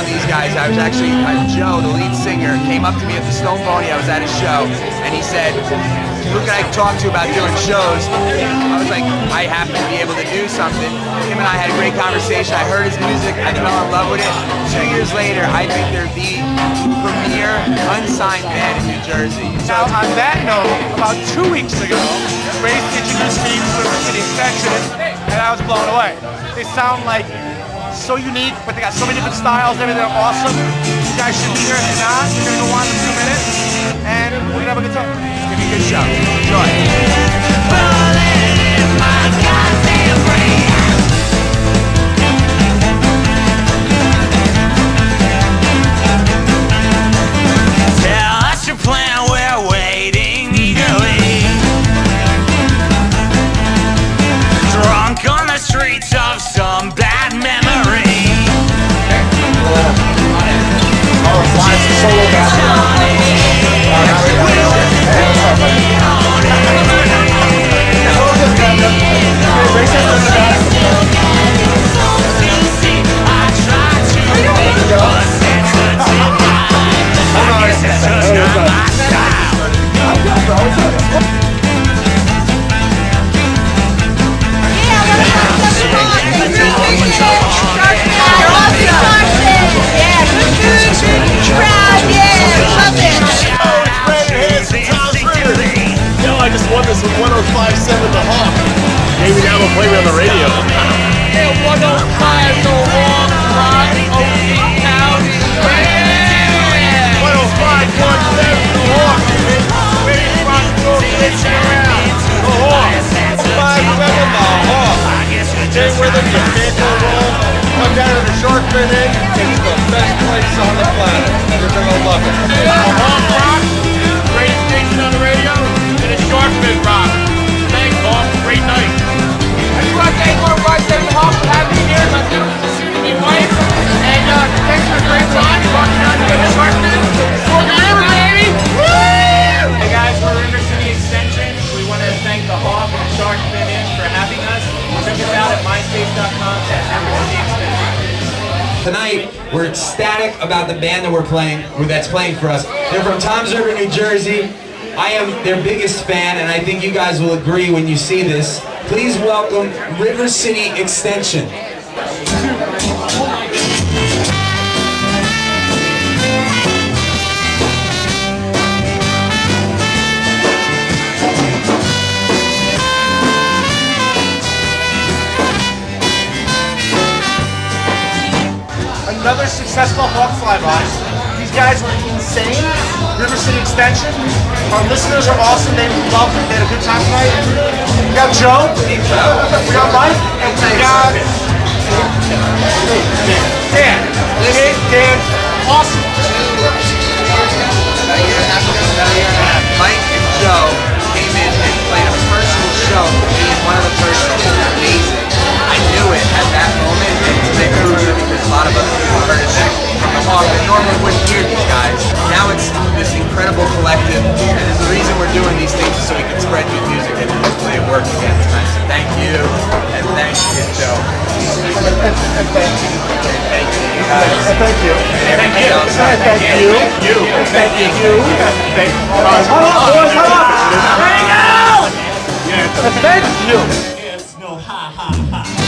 around these guys. I was actually, Joe, the lead singer, came up to me at the Stone Pony. I was at his show, and he said, who can I talk to about doing shows? I was like, I happen to be able to do something. Him and I had a great conversation. I heard his music. I fell in love with it. 2 years later, I think they're the premier unsigned band in New Jersey. Now, on that note, about 2 weeks ago, Grace introduced me to the City Extension, and I was blown away. They sound like so unique, but they got so many different styles. They're awesome. You guys should be here. If not, you're going to go on in 2 minutes, and we're going to have a good time. It's going to be a good show. Enjoy. Streets of some bad memory. I just won this with 105.7 The Hawk. Maybe now we'll play me on the radio. Yeah, 105 The Hawk, Rock, OC County. 105.7 The Hawk. Baby rock and roll glitching around. The Hawk. 105.7 The Hawk. Stay with it, you can't go wrong. Come down to the Shark Fin Inn. It's the best place on the planet. You're gonna love it. The Hawk Rock, greatest station on the radio. Shark Fin Rock. Thanks, Hawk. Great night. I just want to thank all of the Hawk for having me here. My soon-to-be wife. And thanks for a great time. Walking down to the Shark Fin. Forever, baby! Woo! Hey guys, we're River City Extension. We want to thank the Hawk and the Shark Fin Inn for having us. Check us out at myspace.com/RiverCityExtension. Tonight, we're ecstatic about the band that that's playing for us. They're from Toms River, New Jersey. I am their biggest fan, and I think you guys will agree when you see this. Please welcome River City Extension. Another successful Hawk flyby. These guys were insane. River City Extension. Our listeners are awesome. They loved it. They had a good time tonight. We got Joe. We got Mike. And we got Dan. Dan. Awesome. Mike and Joe came in and played a personal show for me and one other person. It was amazing. I knew it at that moment, and it's a big improvement because a lot of other people heard it from the Hawk that normally wouldn't hear these guys. Now it's this incredible collective, and the reason we're doing these things is so we can spread good music, and hopefully it worked again tonight. So thank you, and thank you, Joe. And thank you. Thank you, guys. And thank you. And everybody else. Thank you. Thank you. Thank you. Hang out! Thank you. It's no ha ha ha.